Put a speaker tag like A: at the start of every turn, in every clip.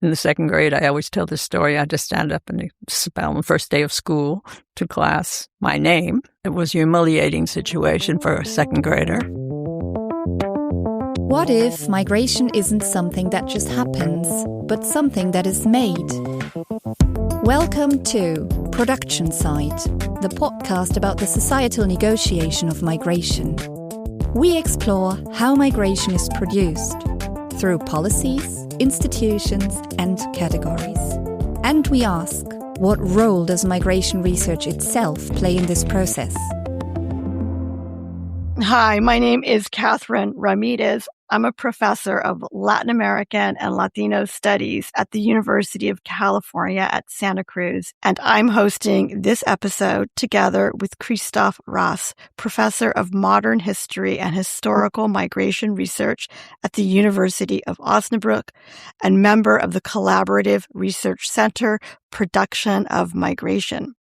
A: In the second grade, I always tell this story. I had to stand up and spell on the first day of school to class my name. It was a humiliating situation for a second grader.
B: What if migration isn't something that just happens, but something that is made? Welcome to Production Side, the podcast about the societal negotiation of migration. We explore how migration is produced through policies, institutions, and categories. And we ask, what role does migration research itself play in this process?
C: Hi, my name is Catherine Ramírez. I'm a professor of Latin American and Latino studies at the University of California at Santa Cruz, and I'm hosting this episode together with Christoph Rass, professor of modern history and historical migration research at the University of Osnabrück and member of the Collaborative Research Center Production of Migration.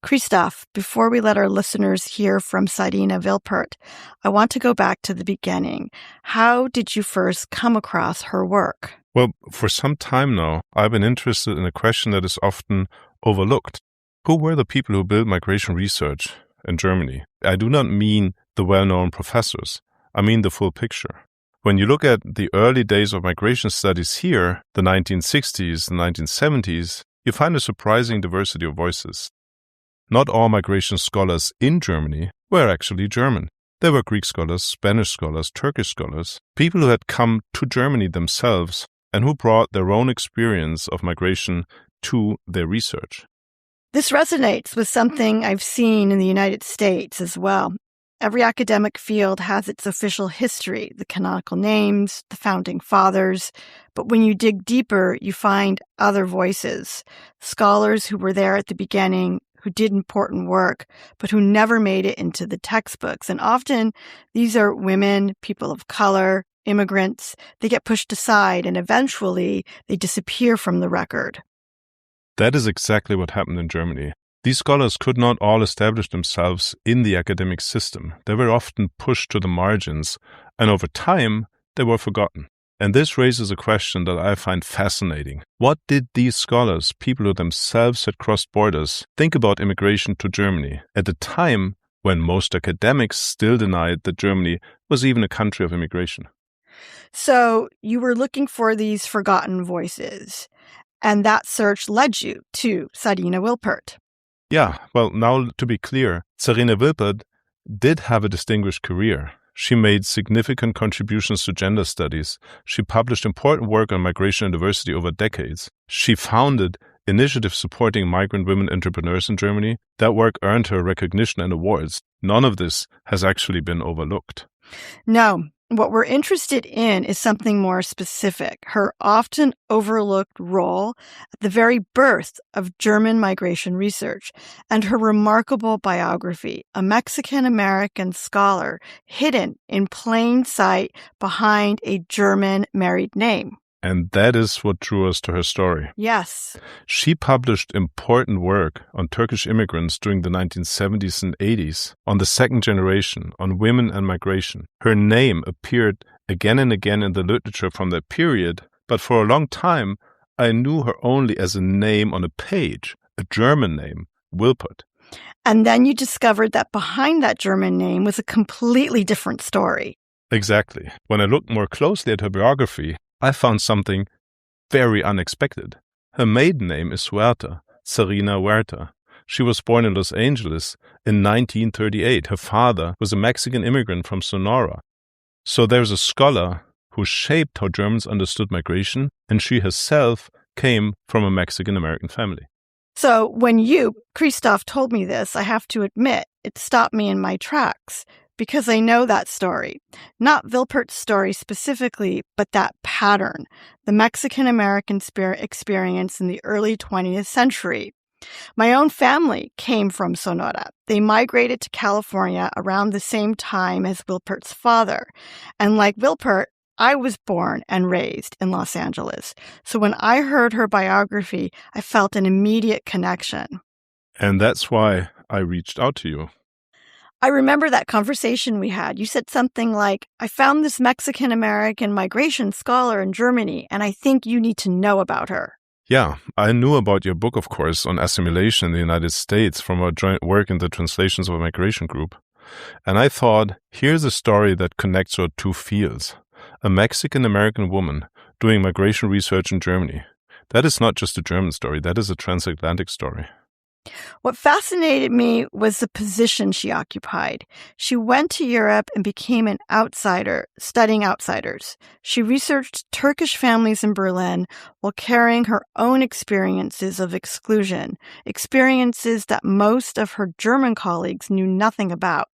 C: Christoph, before we let our listeners hear from Czarina Wilpert, I want to go back to the beginning. How did you first come across her work?
D: Well, for some time now, I've been interested in a question that is often overlooked. Who were the people who built migration research in Germany? I do not mean the well-known professors. I mean the full picture. When you look at the early days of migration studies here, the 1960s, the 1970s, you find a surprising diversity of voices. Not all migration scholars in Germany were actually German. There were Greek scholars, Spanish scholars, Turkish scholars, people who had come to Germany themselves and who brought their own experience of migration to their research.
C: This resonates with something I've seen in the United States as well. Every academic field has its official history, the canonical names, the founding fathers. But when you dig deeper, you find other voices, scholars who were there at the beginning, who did important work, but who never made it into the textbooks. And often these are women, people of color, immigrants. They get pushed aside and eventually they disappear from the record.
D: That is exactly what happened in Germany. These scholars could not all establish themselves in the academic system. They were often pushed to the margins, and over time, they were forgotten. And this raises a question that I find fascinating. What did these scholars, people who themselves had crossed borders, think about immigration to Germany at a time when most academics still denied that Germany was even a country of immigration?
C: So you were looking for these forgotten voices, and that search led you to Czarina Wilpert.
D: Yeah, well, now to be clear, Czarina Wilpert did have a distinguished career. She made significant contributions to gender studies. She published important work on migration and diversity over decades. She founded initiatives supporting migrant women entrepreneurs in Germany. That work earned her recognition and awards. None of this has actually been overlooked.
C: No. What we're interested in is something more specific, her often overlooked role at the very birth of German migration research and her remarkable biography, a Mexican-American scholar hidden in plain sight behind a German married name.
D: And that is what drew us to her story.
C: Yes.
D: She published important work on Turkish immigrants during the 1970s and 80s, on the second generation, on women and migration. Her name appeared again and again in the literature from that period, but for a long time, I knew her only as a name on a page, a German name, Wilpert.
C: And then you discovered that behind that German name was a completely different story.
D: Exactly. When I looked more closely at her biography, I found something very unexpected. Her maiden name is Huerta, Czarina Huerta. She was born in Los Angeles in 1938. Her father was a Mexican immigrant from Sonora. So there's a scholar who shaped how Germans understood migration, and she herself came from a Mexican-American family.
C: So when you, Christoph, told me this, I have to admit, it stopped me in my tracks. Because I know that story. Not Wilpert's story specifically, but that pattern, the Mexican-American experience in the early 20th century. My own family came from Sonora. They migrated to California around the same time as Wilpert's father. And like Wilpert, I was born and raised in Los Angeles. So when I heard her biography, I felt an immediate connection.
D: And that's why I reached out to you.
C: I remember that conversation we had. You said something like, I found this Mexican-American migration scholar in Germany, and I think you need to know about her.
D: Yeah, I knew about your book, of course, on assimilation in the United States from our joint work in the Translations of a Migration Group. And I thought, here's a story that connects our two fields. A Mexican-American woman doing migration research in Germany. That is not just a German story, that is a transatlantic story.
C: What fascinated me was the position she occupied. She went to Europe and became an outsider, studying outsiders. She researched Turkish families in Berlin while carrying her own experiences of exclusion, experiences that most of her German colleagues knew nothing about.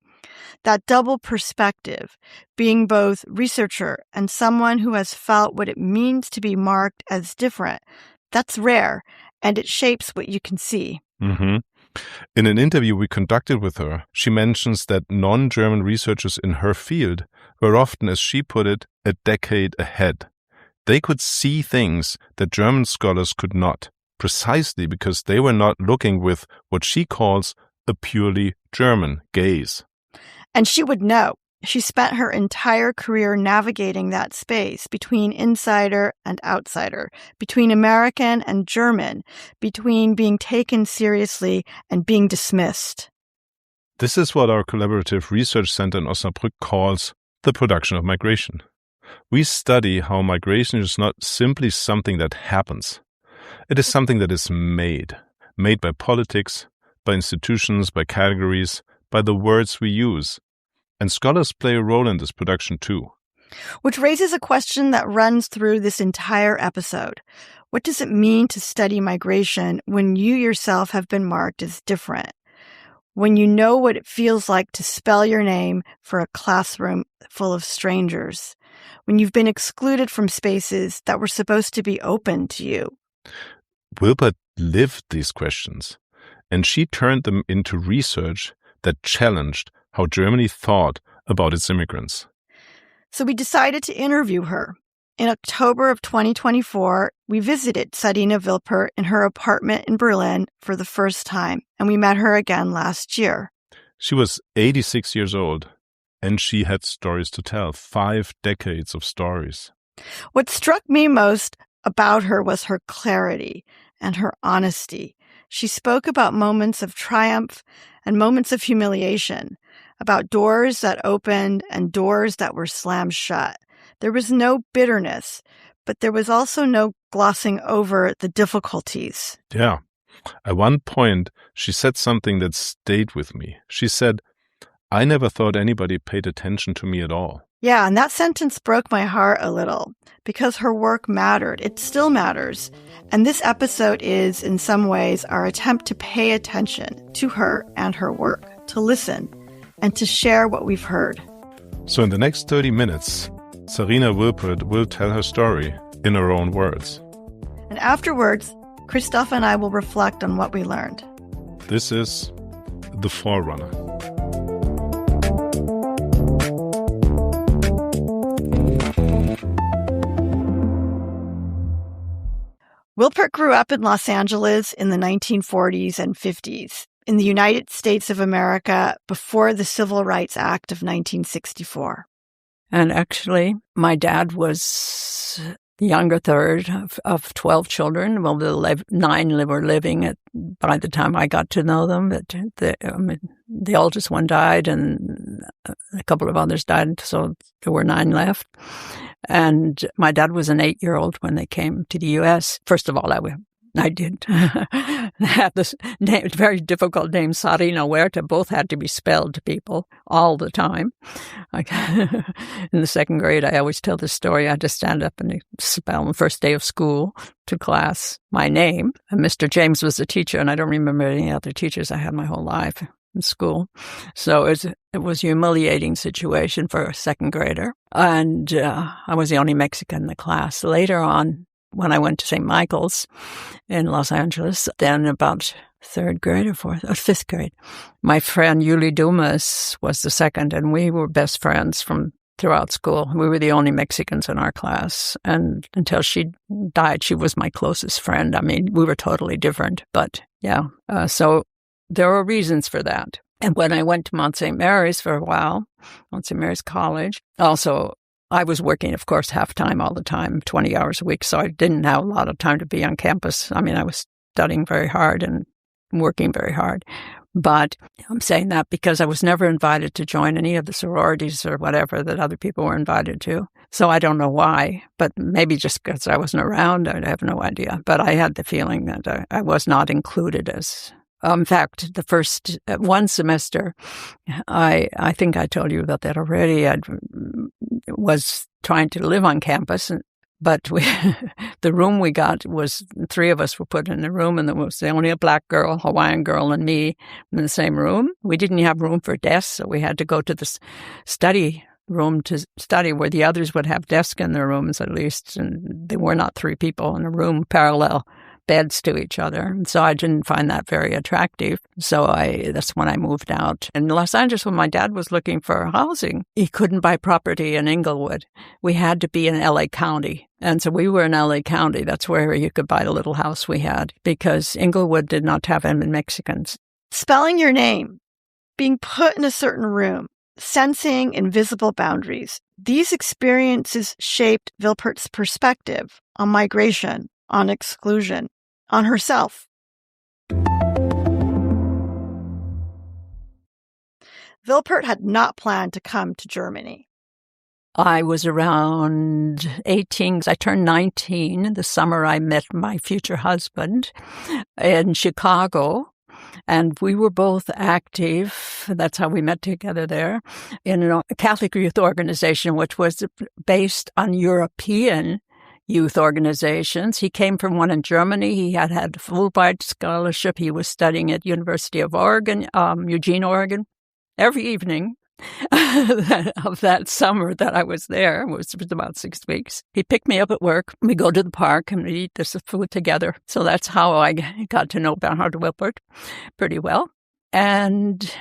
C: That double perspective, being both researcher and someone who has felt what it means to be marked as different, that's rare, and it shapes what you can see.
D: Mm-hmm. In an interview we conducted with her, she mentions that non-German researchers in her field were often, as she put it, a decade ahead. They could see things that German scholars could not, precisely because they were not looking with what she calls a purely German gaze.
C: And she would know. She spent her entire career navigating that space between insider and outsider, between American and German, between being taken seriously and being dismissed.
D: This is what our collaborative research center in Osnabrück calls the production of migration. We study how migration is not simply something that happens. It is something that is made by politics, by institutions, by categories, by the words we use. And scholars play a role in this production too.
C: Which raises a question that runs through this entire episode. What does it mean to study migration when you yourself have been marked as different? When you know what it feels like to spell your name for a classroom full of strangers? When you've been excluded from spaces that were supposed to be open to you?
D: Wilpert lived these questions, and she turned them into research that challenged how Germany thought about its immigrants.
C: So we decided to interview her. In October of 2024, we visited Czarina Wilpert in her apartment in Berlin for the first time, and we met her again last year.
D: She was 86 years old, and she had stories to tell, 5 decades of stories.
C: What struck me most about her was her clarity and her honesty. She spoke about moments of triumph and moments of humiliation, about doors that opened and doors that were slammed shut. There was no bitterness, but there was also no glossing over the difficulties.
D: Yeah. At one point, she said something that stayed with me. She said, I never thought anybody paid attention to me at all.
C: Yeah, and that sentence broke my heart a little because her work mattered. It still matters. And this episode is, in some ways, our attempt to pay attention to her and her work, to listen, and to share what we've heard.
D: So in the next 30 minutes, Czarina Wilpert will tell her story in her own words.
C: And afterwards, Christoph and I will reflect on what we learned.
D: This is The Forerunner.
C: Wilpert grew up in Los Angeles in the 1940s and 50s, in the United States of America before the Civil Rights Act of 1964.
A: And actually, my dad was the younger third of 12 children. Well, the 9 were living by the time I got to know them. But the oldest one died, and a couple of others died, so there were 9 left. And my dad was an 8-year-old when they came to the U.S. First of all, I did have this very difficult name, Czarina Wollgramm. Both had to be spelled to people all the time. In the 2nd grade, I always tell this story. I had to stand up and spell on the first day of school to class my name. And Mr. James was the teacher, and I don't remember any other teachers I had my whole life in school. So it was a humiliating situation for a 2nd grader. And I was the only Mexican in the class. Later on, when I went to St. Michael's in Los Angeles, then about 3rd grade or 5th grade, my friend Yuli Dumas was the 2nd, and we were best friends from throughout school. We were the only Mexicans in our class, and until she died, she was my closest friend. I mean, we were totally different, but yeah. So there were reasons for that. And when I went to Mont St. Mary's for a while, Mont St. Mary's College, also I was working, of course, half-time all the time, 20 hours a week, so I didn't have a lot of time to be on campus. I mean, I was studying very hard and working very hard. But I'm saying that because I was never invited to join any of the sororities or whatever that other people were invited to. So I don't know why, but maybe just because I wasn't around, I have no idea. But I had the feeling that I was not included as... in fact, the first one semester, I think I told you about that already. I was trying to live on campus, but the room we got was 3 of us were put in the room, and there was only a black girl, Hawaiian girl, and me in the same room. We didn't have room for desks, so we had to go to the study room to study, where the others would have desks in their rooms at least, and they were not 3 people in a room parallel beds to each other. And so I didn't find that very attractive. So that's when I moved out. In Los Angeles, when my dad was looking for housing, he couldn't buy property in Inglewood. We had to be in LA County. And so we were in LA County. That's where you could buy the little house we had, because Inglewood did not have any Mexicans.
C: Spelling your name, being put in a certain room, sensing invisible boundaries. These experiences shaped Wilpert's perspective on migration, on exclusion, on herself. Wilpert had not planned to come to Germany.
A: I was around 18. I turned 19 the summer I met my future husband in Chicago. And we were both active, that's how we met together there, in a Catholic youth organization, which was based on European youth organizations. He came from one in Germany. He had a Fulbright scholarship. He was studying at University of Oregon, Eugene, Oregon. Every evening of that summer that I was there, it was about 6 weeks, he picked me up at work. We go to the park and we eat this food together. So that's how I got to know Bernhard Wilpert pretty well. And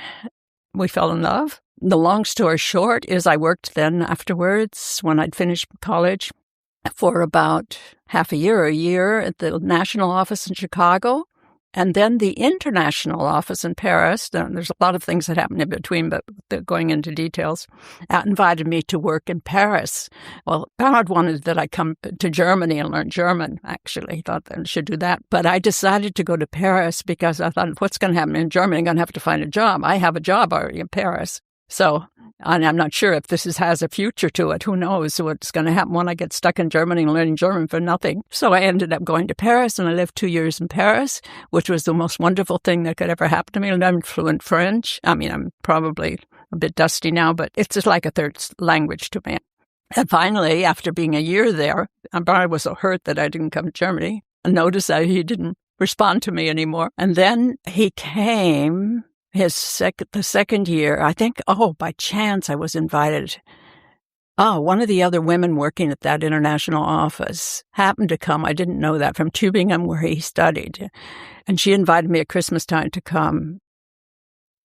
A: we fell in love. The long story short is I worked then afterwards, when I'd finished college, for about half a year at the national office in Chicago, and then the international office in Paris. There's a lot of things that happened in between, but going into details, invited me to work in Paris. Well, Bernhard wanted that I come to Germany and learn German, actually. He thought that I should do that. But I decided to go to Paris because I thought, what's going to happen in Germany? I'm going to have to find a job. I have a job already in Paris. So, and I'm not sure if this has a future to it. Who knows what's going to happen when I get stuck in Germany and learning German for nothing. So I ended up going to Paris, and I lived 2 years in Paris, which was the most wonderful thing that could ever happen to me. I learned fluent French. I mean, I'm probably a bit dusty now, but it's just like a third language to me. And finally, after being a year there, I was so hurt that I didn't come to Germany. I noticed that he didn't respond to me anymore. And then he came... the second year, I think, by chance I was invited. One of the other women working at that international office happened to come. I didn't know that, from Tübingen, where he studied. And she invited me at Christmas time to come.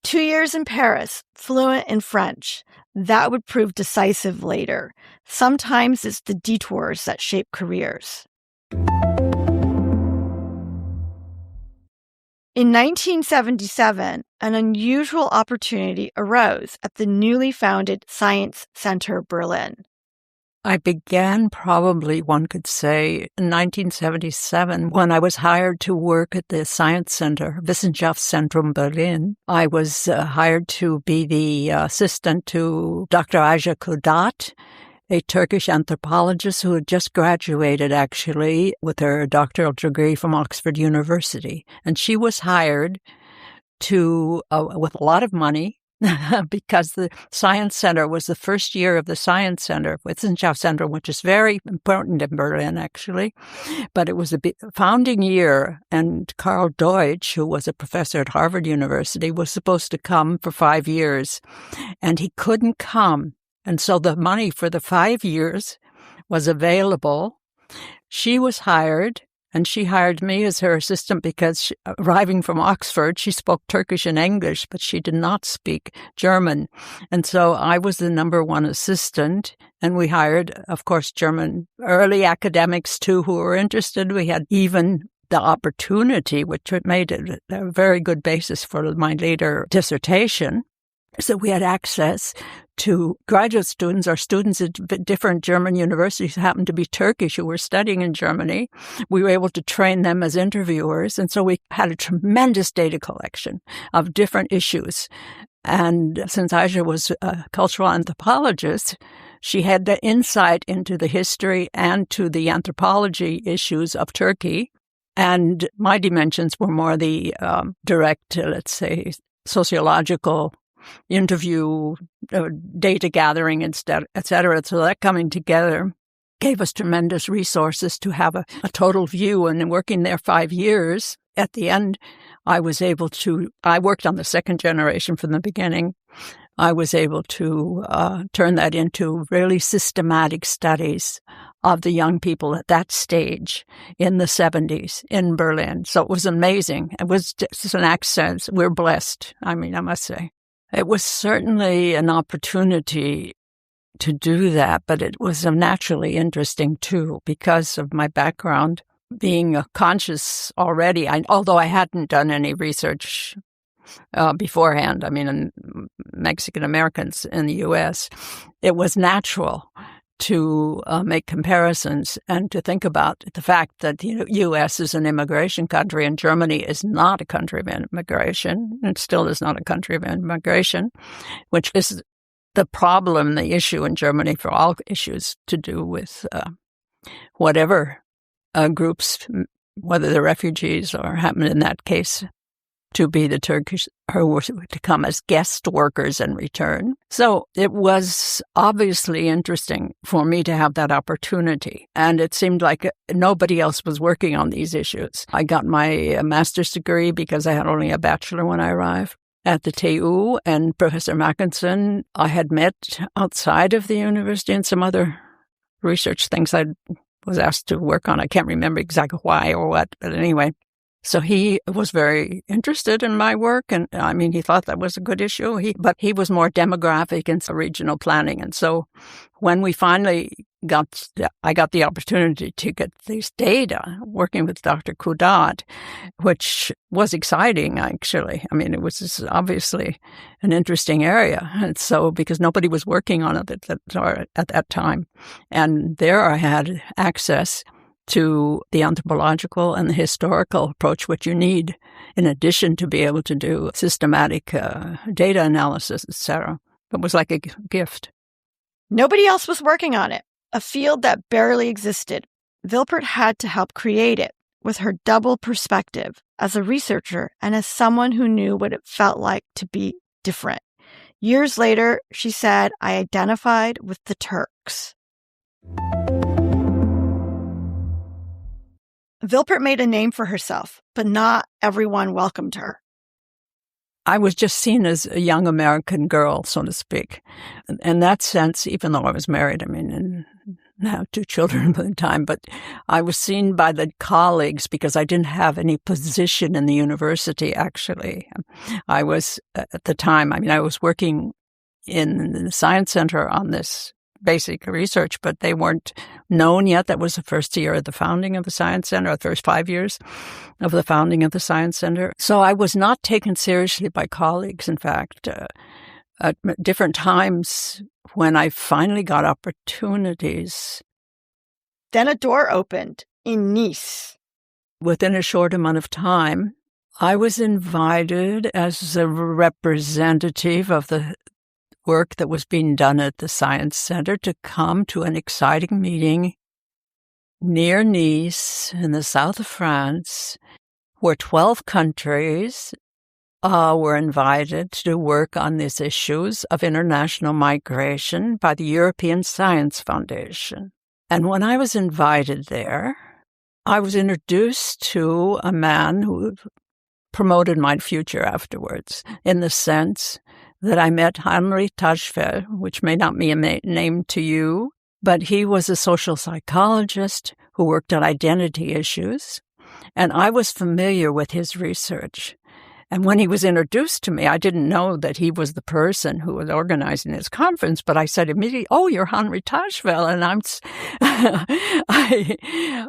C: 2 years in Paris, fluent in French. That would prove decisive later. Sometimes it's the detours that shape careers. In 1977, an unusual opportunity arose at the newly founded Science Center Berlin.
A: I began probably, one could say, in 1977 when I was hired to work at the Science Center, Wissenschaftszentrum Berlin. I was hired to be the assistant to Dr. Ayşe Kudat, a Turkish anthropologist who had just graduated, actually, with her doctoral degree from Oxford University. And she was hired to, with a lot of money, because the Science Center was the first year of the Science Center, Wissenschaftszentrum, which is very important in Berlin, actually. But it was a founding year, and Karl Deutsch, who was a professor at Harvard University, was supposed to come for 5 years, and he couldn't come. And so the money for the 5 years was available. She was hired, and she hired me as her assistant because arriving from Oxford, she spoke Turkish and English, but she did not speak German. And so I was the number one assistant, and we hired, of course, German early academics too who were interested. We had even the opportunity, which made it a very good basis for my later dissertation, is that we had access to graduate students or students at different German universities who happened to be Turkish who were studying in Germany. We were able to train them as interviewers. And so we had a tremendous data collection of different issues. And since Aisha was a cultural anthropologist, she had the insight into the history and to the anthropology issues of Turkey. And my dimensions were more the direct, let's say, sociological interview, data gathering, et cetera. So that coming together gave us tremendous resources to have a total view. And in working there 5 years, at the end, I worked on the second generation from the beginning. I was able to turn that into really systematic studies of the young people at that stage in the 70s in Berlin. So it was amazing. It was just an accent. We're blessed. I mean, I must say. It was certainly an opportunity to do that, but it was naturally interesting too because of my background being conscious already. Although I hadn't done any research beforehand, I mean, in Mexican Americans in the U.S., it was natural to make comparisons and to think about the fact that the U.S. is an immigration country and Germany is not a country of immigration. It still is not a country of immigration, which is the problem, the issue in Germany for all issues to do with whatever groups, whether they're refugees or happen in that case to be the Turkish who were to come as guest workers in return. So it was obviously interesting for me to have that opportunity. And it seemed like nobody else was working on these issues. I got my master's degree because I had only a bachelor when I arrived at the TU, and Professor Mackinson I had met outside of the university and some other research things I was asked to work on. I can't remember exactly why or what, but anyway. So he was very interested in my work, and I mean, he thought that was a good issue. But he was more demographic and regional planning. And so when we finally I got the opportunity to get these data working with Dr. Kudat, which was exciting, actually. I mean, it was obviously an interesting area. And so, because nobody was working on it at that time. And there I had access to the anthropological and the historical approach, which you need in addition to be able to do systematic data analysis, etc. It was like a gift.
C: Nobody else was working on it, a field that barely existed. Wilpert had to help create it with her double perspective as a researcher and as someone who knew what it felt like to be different. Years later, she said, I identified with the Turks. Wilpert made a name for herself, but not everyone welcomed her.
A: I was just seen as a young American girl, so to speak. In that sense, even though I was married, I mean, and have 2 children by the time, but I was seen by the colleagues because I didn't have any position in the university, actually. I was, at the time, I mean, I was working in the Science Center on this basic research, but they weren't known yet. That was the first year of the founding of the Science Center, or the first 5 years of the founding of the Science Center. So I was not taken seriously by colleagues. In fact, at different times when I finally got opportunities.
C: Then a door opened in Nice.
A: Within a short amount of time, I was invited as a representative of the work that was being done at the Science Center to come to an exciting meeting near Nice in the south of France, where 12 countries were invited to work on these issues of international migration by the European Science Foundation. And when I was invited there, I was introduced to a man who promoted my future afterwards, in the sense that I met Henry Tajfel, which may not be a name to you, but he was a social psychologist who worked on identity issues, and I was familiar with his research. And when he was introduced to me, I didn't know that he was the person who was organizing this conference, but I said immediately, "Oh, you're Henri Tajfel, and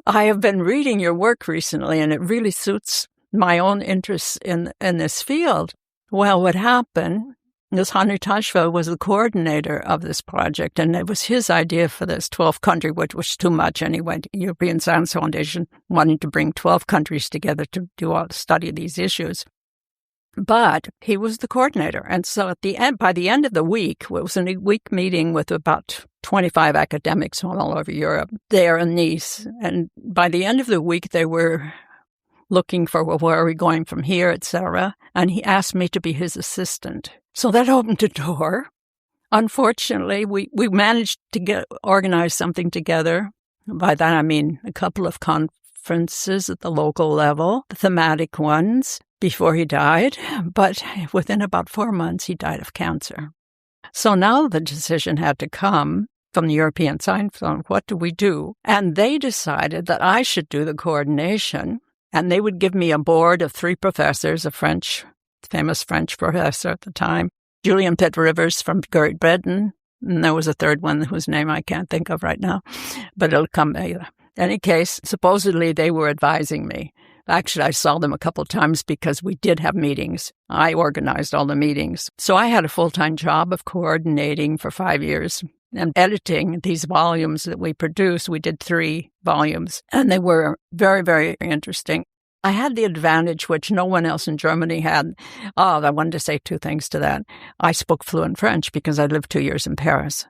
A: I have been reading your work recently, and it really suits my own interests in this field." Well, what happened is Henri Tajfel was the coordinator of this project, and it was his idea for this 12 country, which was too much anyway. The European Science Foundation wanting to bring 12 countries together to study these issues. But he was the coordinator. And so by the end of the week, it was a week meeting with about 25 academics from all over Europe there in Nice. And by the end of the week, they were looking for, well, where are we going from here, etc. And he asked me to be his assistant. So that opened a door. Unfortunately, we managed to organize something together. By that, I mean a couple of conferences at the local level, the thematic ones, before he died. But within about 4 months, he died of cancer. So now the decision had to come from the European Science Fund, what do we do? And they decided that I should do the coordination, and they would give me a board of 3 professors, famous French professor at the time, Julien Pitt-Rivers from Great Britain, and there was a third one whose name I can't think of right now, but it'll come later. In any case, supposedly they were advising me. Actually, I saw them a couple of times because we did have meetings. I organized all the meetings. So I had a full-time job of coordinating for 5 years and editing these volumes that we produced. We did 3 volumes, and they were very, very interesting. I had the advantage, which no one else in Germany had. I wanted to say 2 things to that. I spoke fluent French because I lived 2 years in Paris.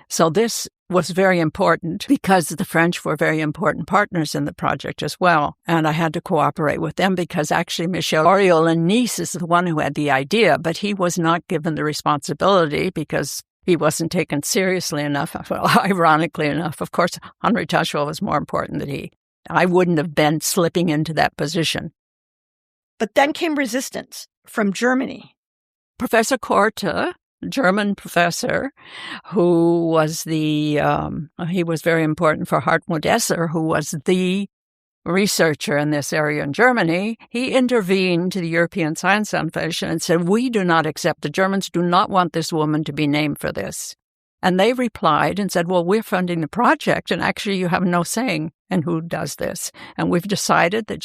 A: So this was very important because the French were very important partners in the project as well. And I had to cooperate with them because actually Michel Auriol in Nice is the one who had the idea, but he was not given the responsibility because he wasn't taken seriously enough. Well, ironically enough, of course, Henri Tajfel was more important than he. I wouldn't have been slipping into that position.
C: But then came resistance from Germany.
A: Professor Korte, German professor, who was he was very important for Hartmut Esser, who was the researcher in this area in Germany. He intervened to the European Science Foundation and said, "We do not accept, the Germans do not want this woman to be named for this." And they replied and said, "Well, we're funding the project, and actually you have no saying in who does this. And we've decided that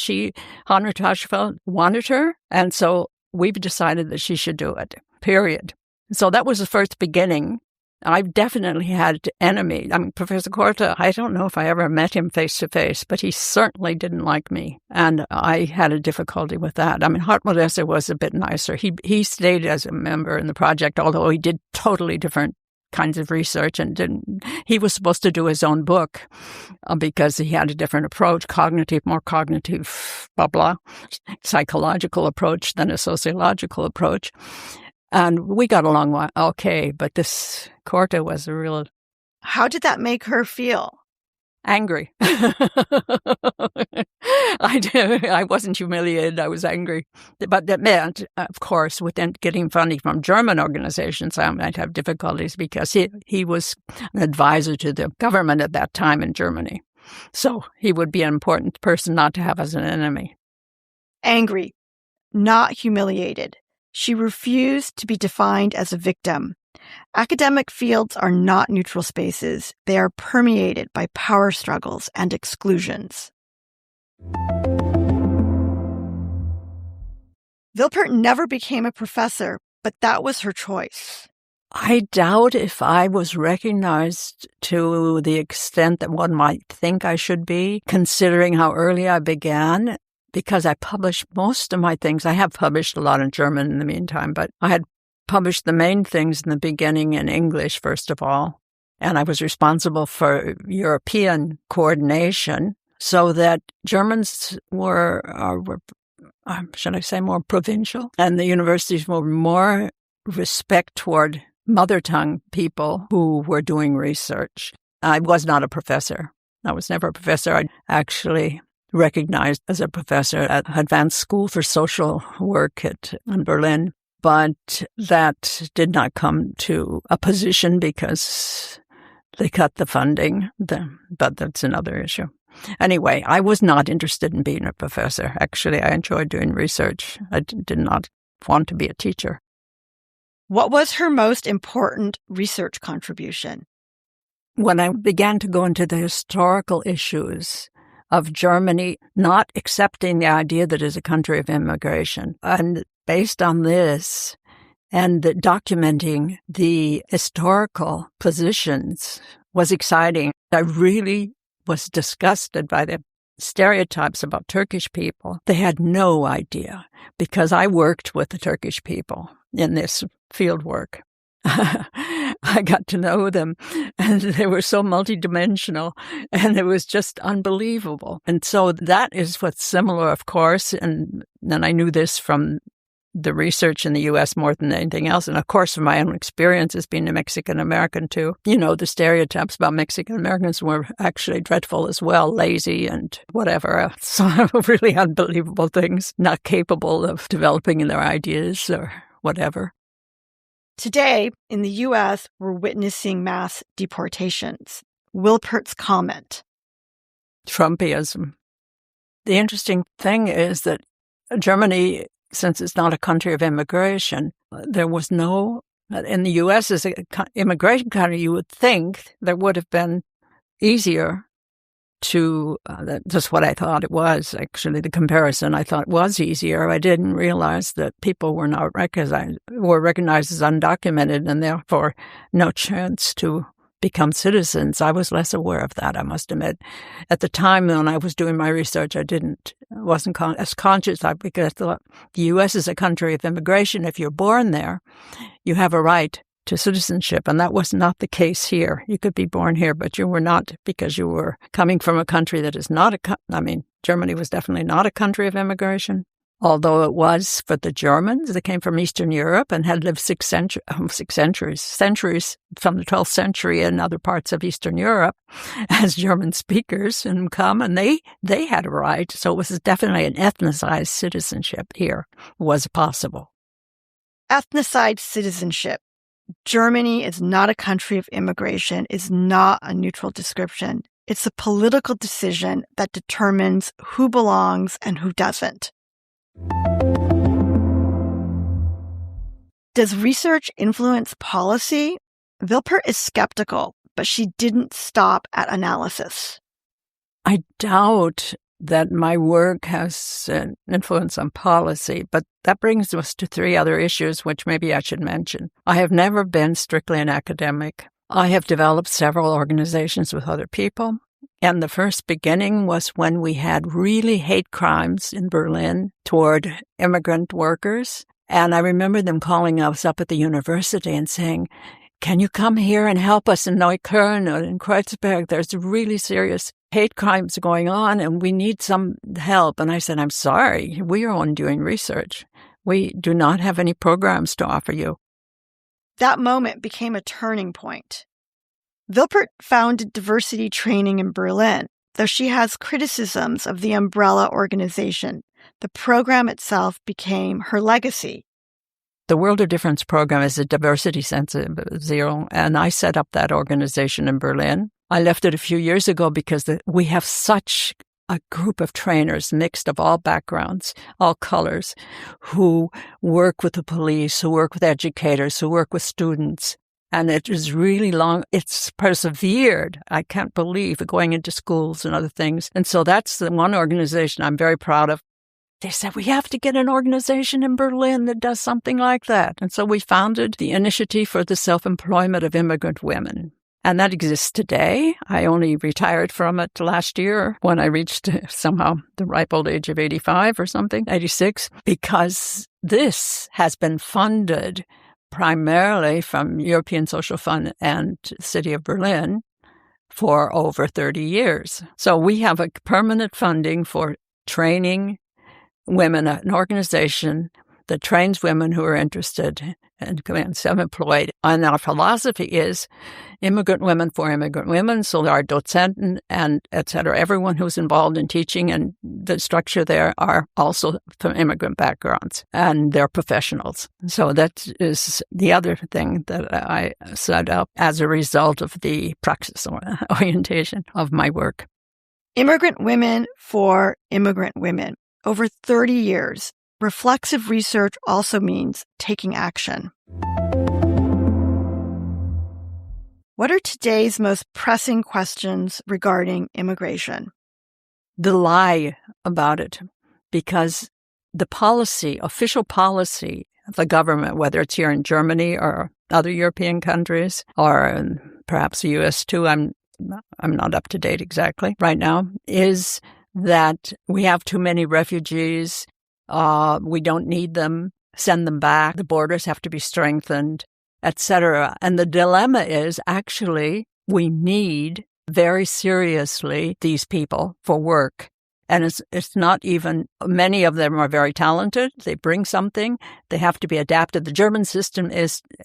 A: Henri Tajfel wanted her, and so we've decided that she should do it, period." So that was the first beginning. I've definitely had enemies. I mean, Professor Korte, I don't know if I ever met him face to face, but he certainly didn't like me. And I had a difficulty with that. I mean, Hartmut Esser was a bit nicer. He stayed as a member in the project, although he did totally different kinds of research and he was supposed to do his own book because he had a different approach, more cognitive, blah, blah, psychological approach than a sociological approach. And we got along okay, but this Korte was a real...
C: How did that make her feel?
A: Angry. I wasn't humiliated, I was angry. But that meant, of course, with getting funding from German organizations, I might have difficulties because he was an advisor to the government at that time in Germany. So he would be an important person not to have as an enemy.
C: Angry, not humiliated. She refused to be defined as a victim. Academic fields are not neutral spaces. They are permeated by power struggles and exclusions. Wilpert never became a professor, but that was her choice.
A: I doubt if I was recognized to the extent that one might think I should be, considering how early I began. Because I published most of my things. I have published a lot in German in the meantime, but I had published the main things in the beginning in English, first of all. And I was responsible for European coordination so that Germans were should I say, more provincial. And the universities were more respect toward mother tongue people who were doing research. I was not a professor. I was never a professor. I actually recognized as a professor at Advanced School for Social Work in Berlin, but that did not come to a position because they cut the funding, but that's another issue. Anyway, I was not interested in being a professor. Actually, I enjoyed doing research. I did not want to be a teacher.
C: What was her most important research contribution?
A: When I began to go into the historical issues of Germany not accepting the idea that it is a country of immigration, and based on this and documenting the historical positions was exciting. I really was disgusted by the stereotypes about Turkish people. They had no idea, because I worked with the Turkish people in this field work. I got to know them, and they were so multidimensional, and it was just unbelievable. And so that is what's similar, of course, and then I knew this from the research in the U.S. more than anything else, and of course from my own experience as being a Mexican-American too. You know, the stereotypes about Mexican-Americans were actually dreadful as well, lazy and whatever else. So really unbelievable things, not capable of developing their ideas or whatever.
C: Today, in the U.S., we're witnessing mass deportations. Wilpert's comment.
A: Trumpism. The interesting thing is that Germany, since it's not a country of immigration, there was no, in the U.S. as an immigration country, you would think there would have been easier to, just what I thought it was, actually, the comparison I thought was easier. I didn't realize that people were not recognized as undocumented and therefore no chance to become citizens. I was less aware of that, I must admit. At the time when I was doing my research, I wasn't as conscious because I thought the U.S. is a country of immigration. If you're born there, you have a right to citizenship, and that was not the case here. You could be born here, but you were not, because you were coming from a country that is not Germany was definitely not a country of immigration. Although it was for the Germans that came from Eastern Europe and had lived centuries from the 12th century in other parts of Eastern Europe as German speakers and come, and they had a right. So it was definitely an ethnicized citizenship here was possible.
C: Ethnicized citizenship. Germany is not a country of immigration, is not a neutral description. It's a political decision that determines who belongs and who doesn't. Does research influence policy? Wilpert is skeptical, but she didn't stop at analysis.
A: I doubt that my work has an influence on policy, but that brings us to three other issues, which maybe I should mention. I have never been strictly an academic. I have developed several organizations with other people, and the first beginning was when we had really hate crimes in Berlin toward immigrant workers, and I remember them calling us up at the university and saying, "Can you come here and help us in Neukölln or in Kreuzberg? There's really serious hate crimes going on and we need some help." And I said, "I'm sorry, we are only doing research. We do not have any programs to offer you."
C: That moment became a turning point. Wilpert founded diversity training in Berlin, though she has criticisms of the umbrella organization. The program itself became her legacy.
A: The World of Difference program is a diversity sensitive zero, and I set up that organization in Berlin. I left it a few years ago because we have such a group of trainers mixed of all backgrounds, all colors, who work with the police, who work with educators, who work with students. And it is really long. It's persevered. I can't believe going into schools and other things. And so that's the one organization I'm very proud of. They said, we have to get an organization in Berlin that does something like that. And so we founded the Initiative for the Self-Employment of Immigrant Women. And that exists today. I only retired from it last year when I reached somehow the ripe old age of 85 or something, 86, because this has been funded primarily from European Social Fund and the City of Berlin for over 30 years. So we have a permanent funding for training women, an organization that trains women who are interested and self-employed. And our philosophy is immigrant women for immigrant women. So our docenten and et cetera, everyone who's involved in teaching and the structure there are also from immigrant backgrounds and they're professionals. So that is the other thing that I set up as a result of the praxis orientation of my work.
C: Immigrant Women for Immigrant Women. Over 30 years, reflexive research also means taking action. What are today's most pressing questions regarding immigration?
A: The lie about it, because the policy, official policy of the government, whether it's here in Germany or other European countries, or perhaps the U.S. too, I'm not up to date exactly right now, is that we have too many refugees, we don't need them, send them back, the borders have to be strengthened, etc. And the dilemma is actually we need very seriously these people for work. And it's not even, many of them are very talented. They bring something. They have to be adapted. The German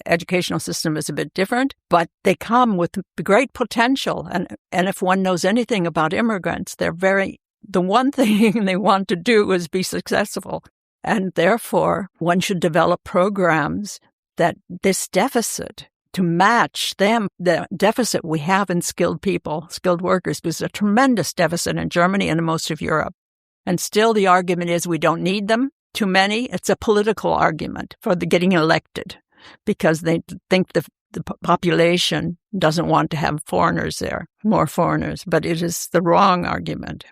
A: educational system is a bit different, but they come with great potential. And if one knows anything about immigrants, the one thing they want to do is be successful. And therefore, one should develop programs that this deficit, to match them, the deficit we have in skilled people, skilled workers, because there's a tremendous deficit in Germany and in most of Europe. And still the argument is we don't need them, too many. It's a political argument for the getting elected, because they think the population doesn't want to have foreigners there, more foreigners. But it is the wrong argument.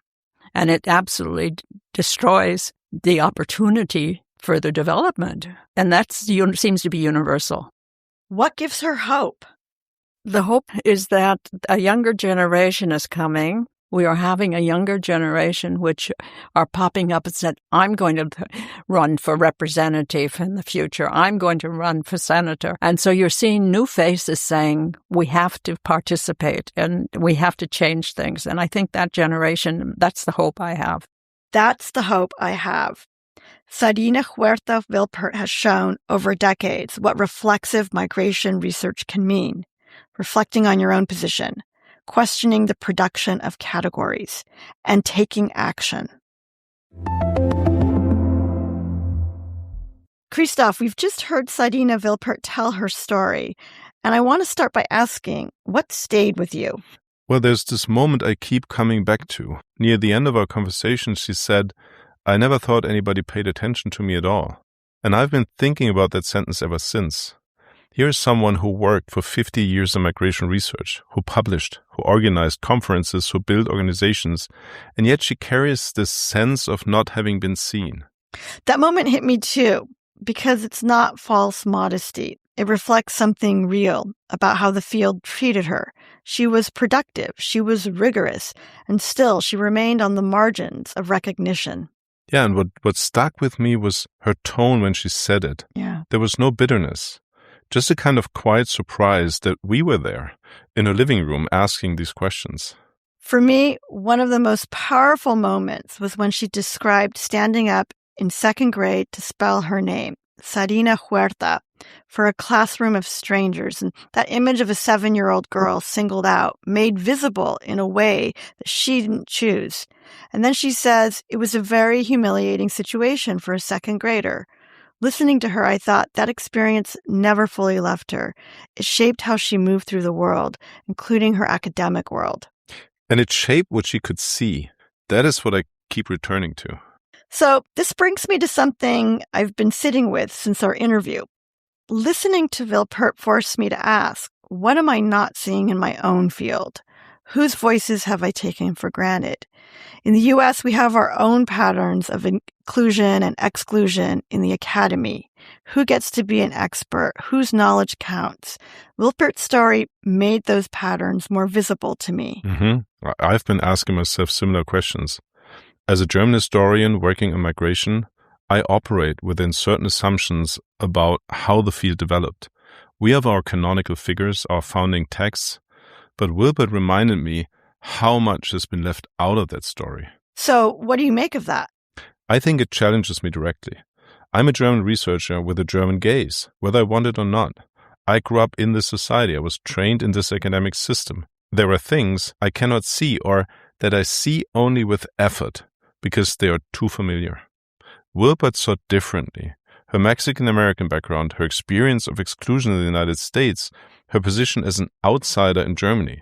A: And it absolutely destroys the opportunity for the development. And that seems to be universal.
C: What gives her hope?
A: The hope is that a younger generation is coming. We are having a younger generation which are popping up and said, I'm going to run for representative in the future. I'm going to run for senator. And so you're seeing new faces saying, we have to participate and we have to change things. And I think that generation, that's the hope I have.
C: That's the hope I have. Czarina Wilpert has shown over decades what reflexive migration research can mean, reflecting on your own position, questioning the production of categories, and taking action. Christoph, we've just heard Czarina Wilpert tell her story, and I want to start by asking, what stayed with you?
D: Well, there's this moment I keep coming back to. Near the end of our conversation, she said, I never thought anybody paid attention to me at all. And I've been thinking about that sentence ever since. Here's someone who worked for 50 years in migration research, who published, who organized conferences, who built organizations, and yet she carries this sense of not having been seen.
C: That moment hit me too, because it's not false modesty. It reflects something real about how the field treated her. She was productive, she was rigorous, and still she remained on the margins of recognition.
D: Yeah, and what stuck with me was her tone when she said it.
C: Yeah.
D: There was no bitterness, just a kind of quiet surprise that we were there in her living room asking these questions.
C: For me, one of the most powerful moments was when she described standing up in second grade to spell her name, Czarina Huerta, for a classroom of strangers. And that image of a 7-year-old girl singled out, made visible in a way that she didn't choose. And then she says it was a very humiliating situation for a second grader. Listening to her, I thought that experience never fully left her. It shaped how she moved through the world, including her academic world.
D: And it shaped what she could see. That is what I keep returning to.
C: So this brings me to something I've been sitting with since our interview. Listening to Wilpert forced me to ask, what am I not seeing in my own field? Whose voices have I taken for granted? In the U.S., we have our own patterns of inclusion and exclusion in the academy. Who gets to be an expert? Whose knowledge counts? Wilpert's story made those patterns more visible to me.
D: I've been asking myself similar questions. As a German historian working on migration, I operate within certain assumptions about how the field developed. We have our canonical figures, our founding texts, but Wilpert reminded me how much has been left out of that story.
C: So what do you make of that?
D: I think it challenges me directly. I'm a German researcher with a German gaze, whether I want it or not. I grew up in this society. I was trained in this academic system. There are things I cannot see or that I see only with effort because they are too familiar. Wilpert saw differently. Her Mexican-American background, her experience of exclusion in the United States, her position as an outsider in Germany,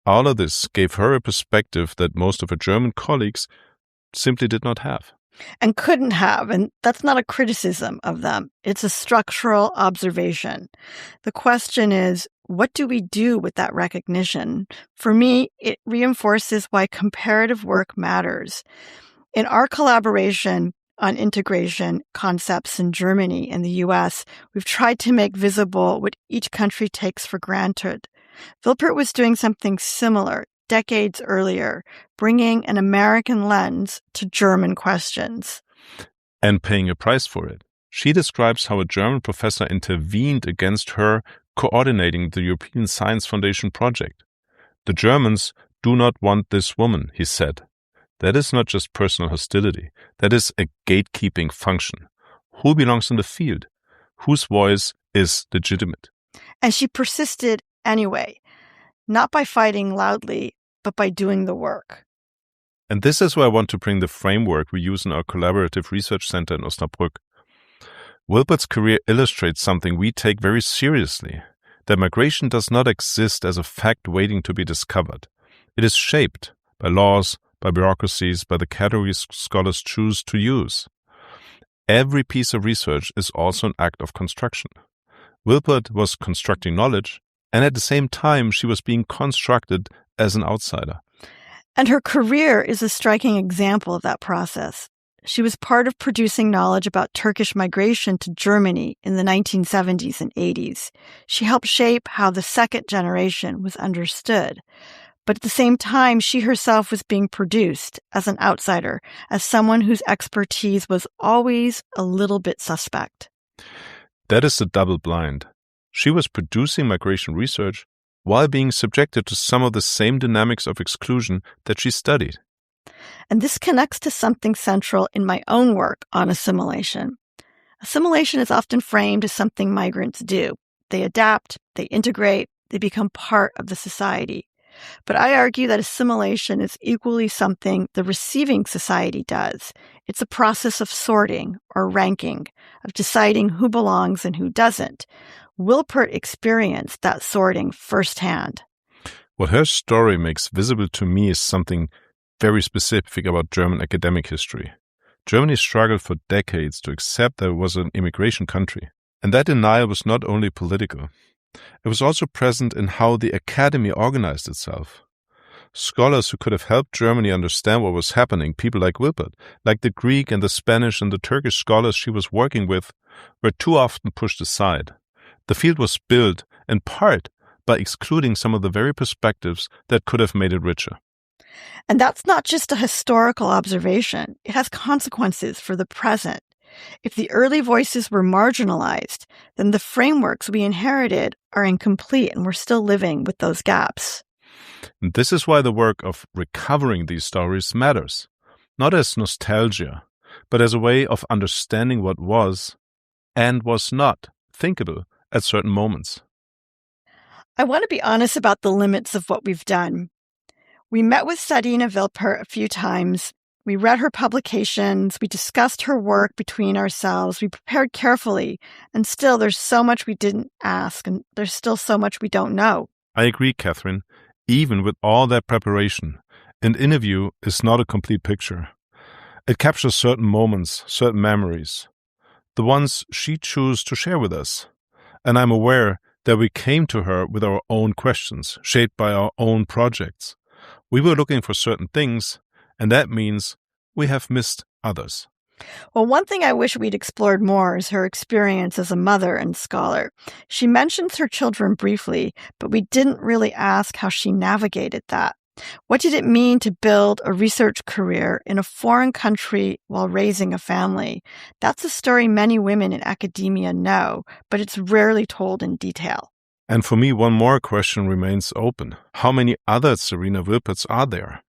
D: All of this gave her a perspective that most of her German colleagues simply did not have.
C: And couldn't have, and that's not a criticism of them. It's a structural observation. The question is, what do we do with that recognition? For me, it reinforces why comparative work matters. In our collaboration on integration concepts in Germany and the US, we've tried to make visible what each country takes for granted. Wilpert was doing something similar decades earlier, bringing an American lens to German questions.
D: And paying a price for it. She describes how a German professor intervened against her coordinating the European Science Foundation project. The Germans do not want this woman, he said. That is not just personal hostility. That is a gatekeeping function. Who belongs in the field? Whose voice is legitimate?
C: And she persisted anyway, not by fighting loudly, but by doing the work.
D: And this is where I want to bring the framework we use in our collaborative research center in Osnabrück. Wilpert's career illustrates something we take very seriously, that migration does not exist as a fact waiting to be discovered. It is shaped by laws, by bureaucracies, by the categories scholars choose to use. Every piece of research is also an act of construction. Wilpert was constructing knowledge, and at the same time she was being constructed as an outsider.
C: And her career is a striking example of that process. She was part of producing knowledge about Turkish migration to Germany in the 1970s and 80s. She helped shape how the second generation was understood. But at the same time, she herself was being produced as an outsider, as someone whose expertise was always a little bit suspect.
D: That is the double blind. She was producing migration research while being subjected to some of the same dynamics of exclusion that she studied.
C: And this connects to something central in my own work on assimilation. Assimilation is often framed as something migrants do. They adapt, they integrate, they become part of the society. But I argue that assimilation is equally something the receiving society does. It's a process of sorting or ranking, of deciding who belongs and who doesn't. Wilpert experienced that sorting firsthand.
D: What her story makes visible to me is something very specific about German academic history. Germany struggled for decades to accept that it was an immigration country. And that denial was not only political. It was also present in how the academy organized itself. Scholars who could have helped Germany understand what was happening, people like Wilpert, like the Greek and the Spanish and the Turkish scholars she was working with, were too often pushed aside. The field was built, in part, by excluding some of the very perspectives that could have made it richer.
C: And that's not just a historical observation. It has consequences for the present. If the early voices were marginalized, then the frameworks we inherited are incomplete and we're still living with those gaps.
D: And this is why the work of recovering these stories matters, not as nostalgia, but as a way of understanding what was and was not thinkable at certain moments.
C: I want to be honest about the limits of what we've done. We met with Czarina Wilpert a few times. We read her publications. We discussed her work between ourselves. We prepared carefully. And still, there's so much we didn't ask, and there's still so much we don't know.
D: I agree, Catherine. Even with all that preparation, an interview is not a complete picture. It captures certain moments, certain memories, the ones she chose to share with us. And I'm aware that we came to her with our own questions, shaped by our own projects. We were looking for certain things, and that means we have missed others.
C: Well, one thing I wish we'd explored more is her experience as a mother and scholar. She mentions her children briefly, but we didn't really ask how she navigated that. What did it mean to build a research career in a foreign country while raising a family? That's a story many women in academia know, but it's rarely told in detail.
D: And for me, one more question remains open. How many other Czarina Wilperts are there?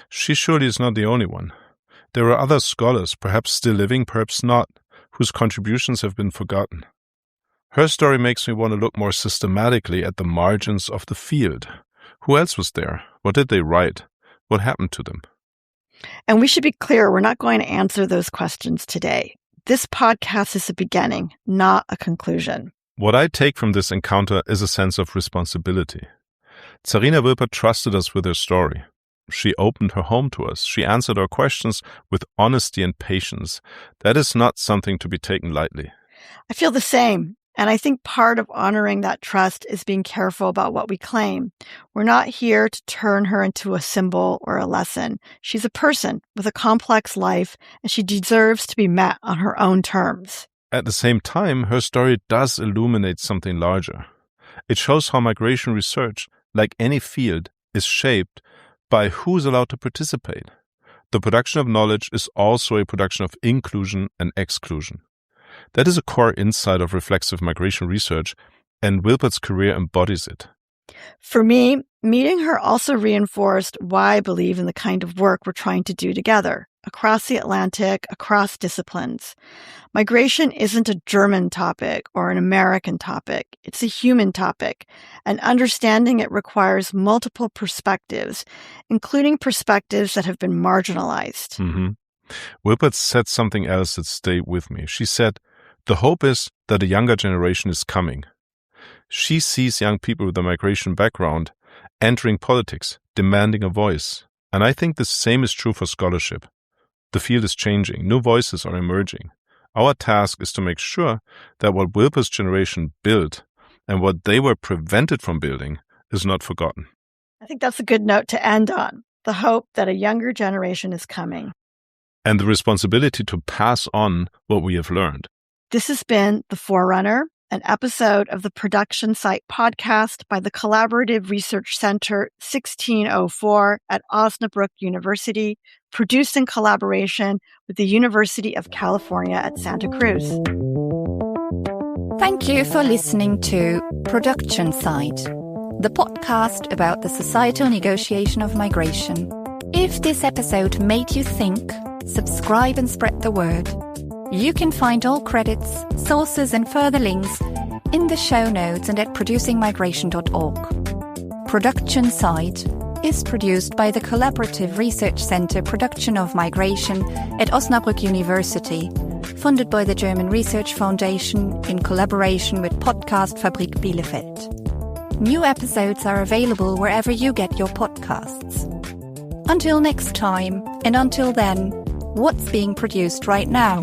D: She surely is not the only one. There are other scholars, perhaps still living, perhaps not, whose contributions have been forgotten. Her story makes me want to look more systematically at the margins of the field. Who else was there? What did they write? What happened to them?
C: And we should be clear, we're not going to answer those questions today. This podcast is a beginning, not a conclusion.
D: What I take from this encounter is a sense of responsibility. Czarina Wilpert trusted us with her story. She opened her home to us. She answered our questions with honesty and patience. That is not something to be taken lightly.
C: I feel the same. And I think part of honoring that trust is being careful about what we claim. We're not here to turn her into a symbol or a lesson. She's a person with a complex life, and she deserves to be met on her own terms.
D: At the same time, her story does illuminate something larger. It shows how migration research, like any field, is shaped by who's allowed to participate. The production of knowledge is also a production of inclusion and exclusion. That is a core insight of reflexive migration research, and Wilpert's career embodies it.
C: For me, meeting her also reinforced why I believe in the kind of work we're trying to do together, across the Atlantic, across disciplines. Migration isn't a German topic or an American topic. It's a human topic, and understanding it requires multiple perspectives, including perspectives that have been marginalized.
D: Wilpert said something else that stayed with me. She said, "The hope is that a younger generation is coming." She sees young people with a migration background entering politics, demanding a voice. And I think the same is true for scholarship. The field is changing. New voices are emerging. Our task is to make sure that what Wilpert's generation built and what they were prevented from building is not forgotten.
C: I think that's a good note to end on. The hope that a younger generation is coming.
D: And the responsibility to pass on what we have learned.
C: This has been The Forerunner, an episode of the Production Site podcast by the Collaborative Research Center 1604 at Osnabrück University, produced in collaboration with the University of California at Santa Cruz.
B: Thank you for listening to Production Site, the podcast about the societal negotiation of migration. If this episode made you think, subscribe and spread the word. You can find all credits, sources and further links in the show notes and at producingmigration.org. Production Site is produced by the Collaborative Research Center Production of Migration at Osnabrück University, funded by the German Research Foundation in collaboration with Podcastfabrik Bielefeld. New episodes are available wherever you get your podcasts. Until next time, and until then, what's being produced right now?